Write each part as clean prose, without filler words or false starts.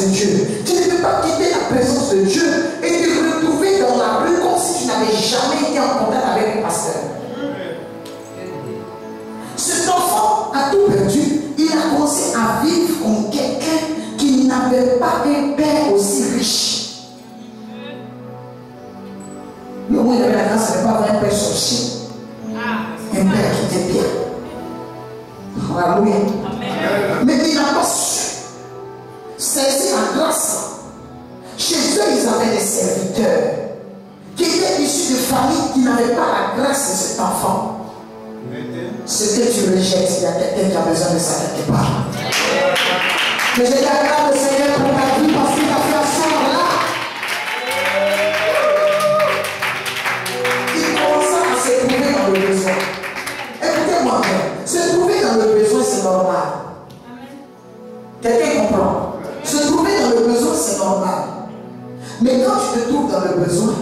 de Dieu. Tu ne peux pas quitter la présence de Dieu et te retrouver dans la rue comme si tu n'avais jamais été en contact avec le pasteur. Cet enfant a tout perdu. Il a commencé à vivre comme quelqu'un qui n'avait pas un père aussi riche. Le moins il avait la grâce de ne pas avoir un père sorcier. Un père qui était bien. Alléluia. Mais il n'a pas su saisir la grâce. Chez eux, ils avaient des serviteurs qui étaient issus de familles qui n'avaient pas la grâce de cet enfant. Ce que tu rejettes, il y a quelqu'un qui a besoin de ça quelque part. Mais je t'acclame le Seigneur pour ta vie parce qu'il t'a fait asseoir là. Il commença à se trouver dans le besoin. Écoutez-moi bien, se trouver dans le besoin c'est normal. Quelqu'un comprend? Se trouver dans le besoin c'est normal. Mais quand tu te trouves dans le besoin,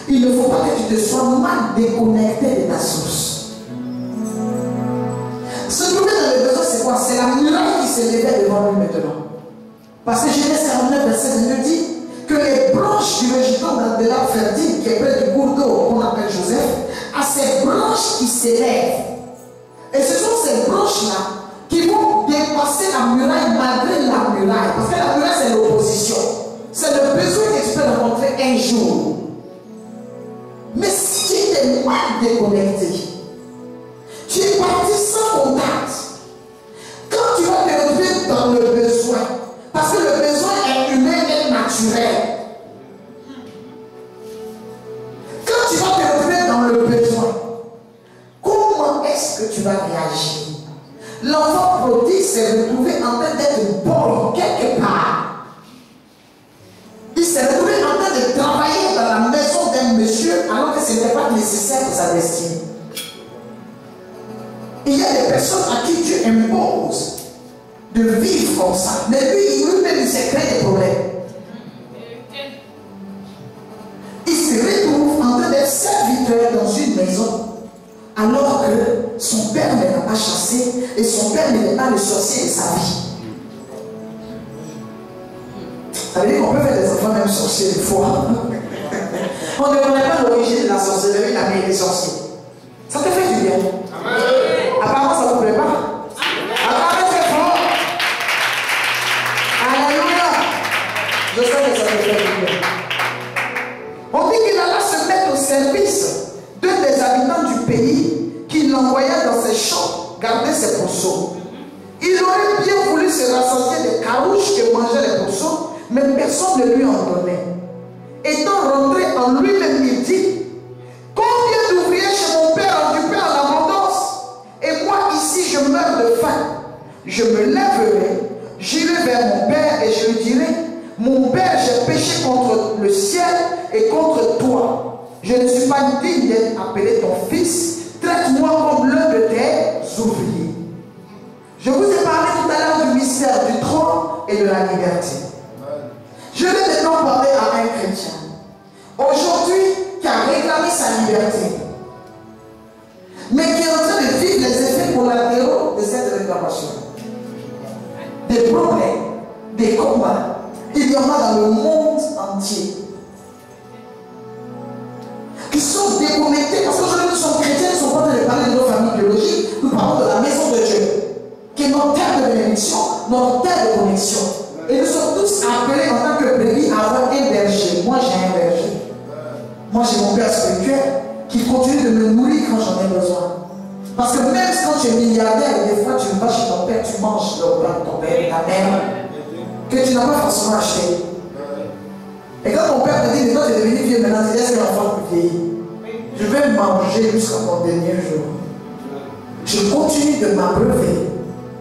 il ne faut pas que tu te sois mal déconnecté de ta source. Se trouver dans le besoin, c'est quoi? C'est la muraille qui s'élevait devant lui maintenant. Parce que Genèse 49, verset 22 dit que les branches du végétal de l'arbre fertile qui est près du cours d'eau qu'on appelle Joseph, à ces branches qui s'élèvent. Et ce sont ces branches-là qui vont dépasser la muraille malgré la muraille. Parce que la muraille, c'est l'opposition. C'est le besoin que tu peux rencontrer un jour. Mais si tu étais mal déconnecté, tu es parti sans contact. Quand tu vas te retrouver dans le besoin, parce que le besoin est humain et naturel. Quand tu vas te retrouver dans le besoin, comment est-ce que tu vas réagir? L'enfant prodigue s'est retrouvé en train d'être bon quelque part. Il s'est retrouvé en train de travailler dans la maison d'un monsieur alors que ce n'était pas nécessaire pour sa destinée. Il y a des personnes à qui Dieu impose de vivre comme ça. Mais lui-même, il s'est créé des problèmes. Il se retrouve en train d'être serviteur dans une maison alors que son père ne l'a pas chassé et son père n'est pas le sorcier de sa vie. Ça veut dire qu'on peut faire des enfants même sorciers des fois. On ne connaît pas l'origine de la sorcellerie, la mère des sorciers. Ça te fait du bien. Apparemment, ça ne vous plaît pas. Apparemment, c'est fort. Alléluia. Je sais que ça te fait du bien. On dit qu'il alla se mettre au service d'un des habitants du pays qui l'envoya dans ses champs garder ses pourceaux. Il aurait bien voulu se rassasier des carouches que mangeaient les pourceaux, mais personne ne lui en donnait. Étant rentré en lui-même, il dit: combien d'ouvriers chez mon père ont du pain en abondance, et moi ici je meurs de faim. Je me lèverai, j'irai vers mon père et je lui dirai: mon père, j'ai péché contre le ciel et contre toi. Je ne suis pas digne d'être appelé ton fils. Traite-moi comme l'un de tes ouvriers. Je vous ai parlé tout à l'heure du mystère du trône et de la liberté. Je vais maintenant parler à un chrétien aujourd'hui qui a réclamé sa liberté, mais qui est en train de vivre les effets collatéraux de cette réclamation. Des problèmes, des combats, il y en a dans le monde entier qui sont déconnectés, parce qu'aujourd'hui nous sommes chrétiens, nous ne sommes pas en train de parler de nos familles biologiques, nous parlons de la maison de Dieu, qui est notre terre de bénédiction, notre terre de connexion. Et nous sommes tous appelés en tant que brebis à avoir un berger. Moi j'ai un berger. Moi j'ai mon père spirituel qui continue de me nourrir quand j'en ai besoin. Parce que même quand tu es milliardaire, des fois tu vas chez ton père, tu manges le plat de ton père, ta mère, que tu n'as pas forcément acheté. Et quand mon père te dit, mais toi tu es devenu vieux maintenant, tu dis, est-ce que l'enfant peut vieillir? Je vais manger jusqu'à mon dernier jour. Je continue de m'abreuver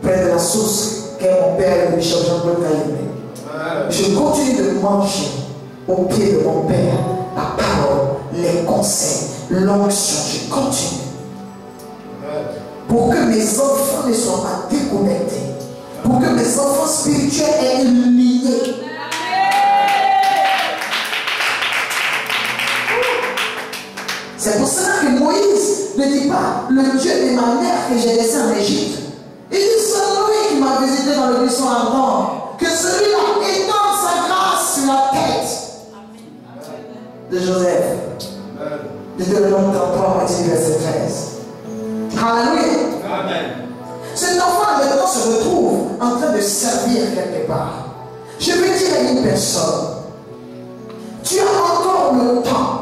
près de la source qu'est mon père, le bishop Jean-Paul Calimé. Je continue de manger au pied de mon père la parole, les conseils, l'onction. Je continue. Pour que mes enfants ne soient pas déconnectés. Pour que mes enfants spirituels aient une lignée. C'est pour cela que Moïse ne dit pas le Dieu de ma mère que j'ai laissé en Égypte. Il dit c'est lui qui m'a visité dans le buisson ardent. Que celui-là étende grâce sur la tête de Joseph. Deutéronome 33, verset 13. Alléluia. Amen. Cet enfant maintenant se retrouve en train de servir quelque part. Je veux dire à une personne, tu as encore le temps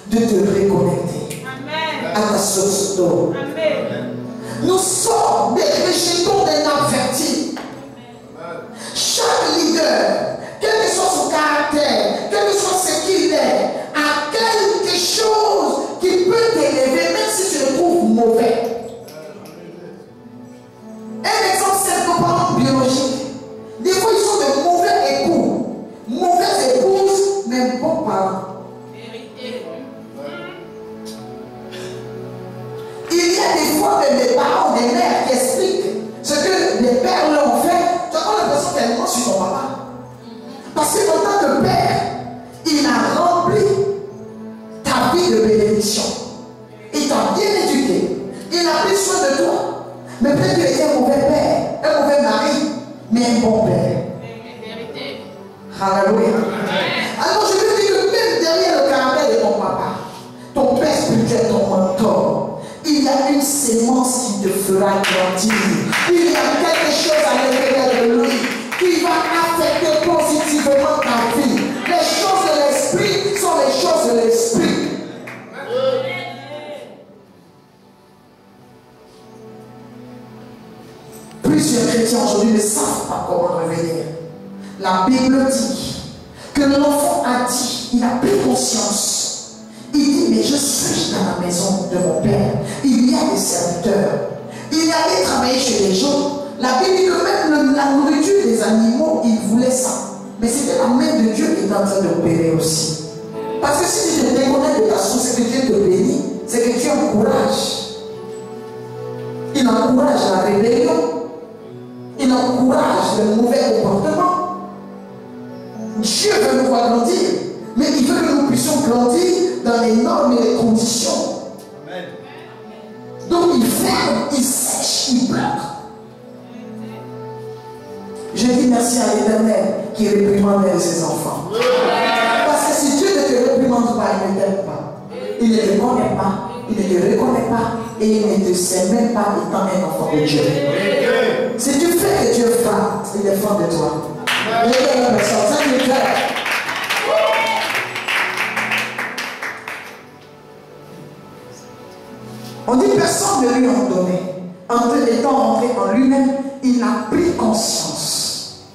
de te reconnecter à ta source d'eau. Nous sommes des rejetons d'un avertis. Chaque leader, quel que soit son caractère, quel que soit ce qu'il est, a quelque chose qui peut t'élever, même si tu le trouves mauvais. Un exemple, c'est nos parents biologiques. Des fois, ils sont de mauvais époux, mauvaises épouses, mais bons parents. Il y a des fois des parents, des mères qui expliquent ce que les pères leur ont fait. Tu as l'impression qu'elle ment sur ton papa. Parce que en tant que père, il a rempli ta vie de bénédiction. Il t'a bien éduqué. Il a pris soin de toi. Mais peut-être que tu es un mauvais père, un mauvais mari, mais un bon père. Alléluia. Alors je veux dire que même derrière le caractère de ton papa, ton père spirituel, ton mentor, il y a une sémence qui te fera grandir. Il y a quelque chose à l'intérieur de lui qui va affecter positivement ta vie. Les choses de l'esprit sont les choses de l'esprit. Plusieurs chrétiens aujourd'hui ne savent pas comment revenir. La Bible dit que l'enfant a dit, il a pris conscience. Il dit, mais je suis dans la maison de mon père. Il y a des serviteurs. Il allait travailler chez les gens. La Bible dit que même la nourriture des animaux, il voulait ça. Mais c'était la main de Dieu qui est en train d'opérer aussi. Parce que si tu te déconnectes de ta source, c'est que Dieu te bénit. C'est que Dieu encourage. Il encourage la rébellion. Il encourage le mauvais comportement. Dieu veut nous voir grandir. Mais il veut que nous puissions grandir dans les normes et les conditions. Amen. Donc il ferme, il sèche, il bloque. Je dis merci à l'Éternel qui réprimande ses enfants. Parce que si Dieu ne te réprimande pas, il ne t'aime pas. Il ne te connaît pas, il ne te reconnaît pas et il ne te sait même pas étant un enfant de Dieu. Si tu fais que Dieu frappe, il est fort de toi. On dit personne ne lui a donné. En étant rentré en lui-même, il a pris conscience.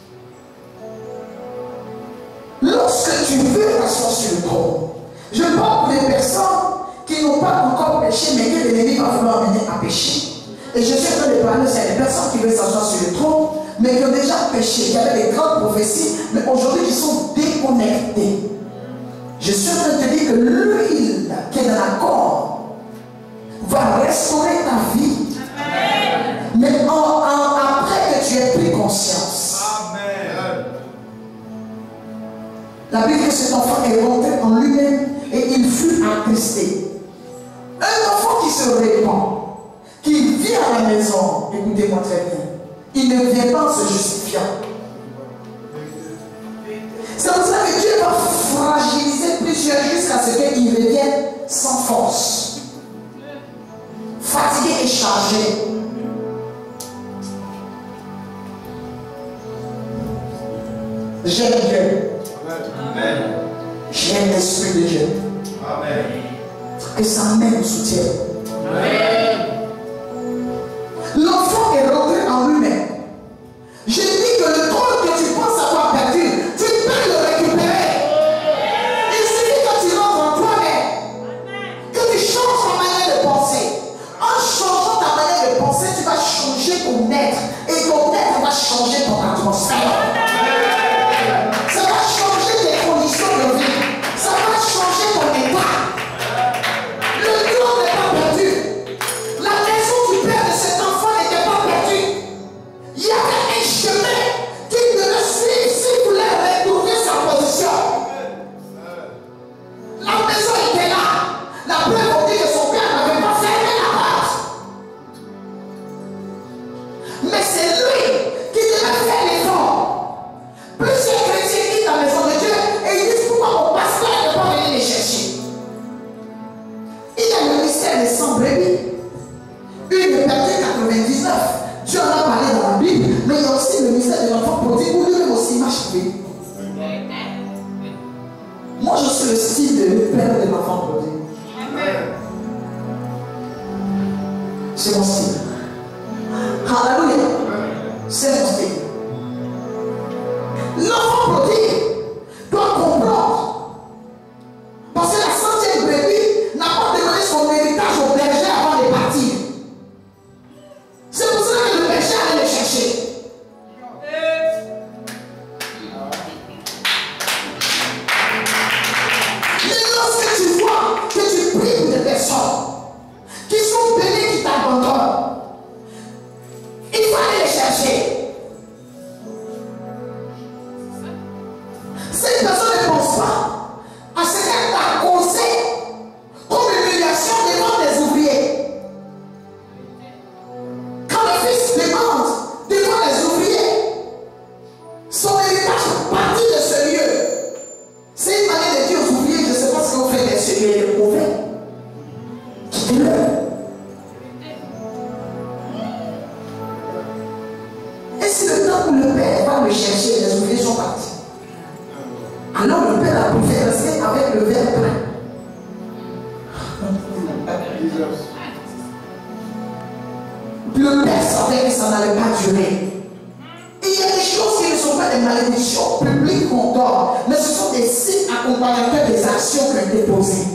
Lorsque tu veux t'asseoir sur le trône, je parle pour les personnes qui n'ont pas encore péché, mais que l'ennemi va vouloir amener à pécher. Et je suis en train de parler, c'est les personnes qui veulent s'asseoir sur le trône, mais qui ont déjà péché, qui avaient des grandes prophéties, mais aujourd'hui qui sont déconnectés. Je suis en train de te dire que l'huile qui est dans la corde va restaurer ta vie. Amen. Mais après que tu aies pris conscience. Amen. La Bible dit que cet enfant est rentré en lui-même et il fut attristé. Un enfant qui se répand, qui vient à la maison, écoutez-moi très bien, il ne vient pas en se justifiant. C'est pour ça que Dieu va fragiliser plusieurs jusqu'à ce qu'ils reviennent sans force, fatigués et chargés. J'aime Dieu. Amen. J'aime l'Esprit de Dieu. Amen. Que sa main nous soutienne. Amen. L'enfant est rentré en lui-même. Je dis que le trône que tu penses avoir perdu, tu peux le récupérer. Il suffit que tu rentres en toi-même, que tu changes ta manière de penser. En changeant ta manière de penser, tu vas changer ton être. Et ton être va changer ton atmosphère. Ça va changer tes conditions de vie. Ça va changer ton état. Le trône n'est pas perdu. avait les 100 brebis. Une est perdue 99. Dieu en a parlé dans la Bible, mais il y a aussi le mystère de l'enfant prodigue où lui-même aussi m'a chopé. Moi, je suis le style de père de l'enfant prodigue. C'est mon style. Alléluia. C'est mon style. L'enfant prodigue doit comprendre. Parce que la 100e brebis n'a pas demandé son héritage au berger avant de partir. C'est pour cela que le berger allait le chercher. Mais lorsque tu vois que tu pries pour des personnes qui sont bénies, qui t'abandonnent, il faut aller les chercher. Cette personne ne pense pas à ce qu'elle t'a causé comme humiliation devant des ouvriers. Quand le fils demande devant les ouvriers son héritage parti de ce lieu, c'est une manière de dire aux ouvriers, je ne sais pas ce que vous faites de ce lieu, il est mauvais. Quittez-le. Et si le temps où le père va le chercher, les ouvriers sont partis, alors le père a préféré rester avec le verre plein. Le père savait que ça n'allait pas durer. Et il y a des choses qui ne sont pas des malédictions publiques qu'on donne, mais ce sont des signes accompagnateurs des actions que tu as posées.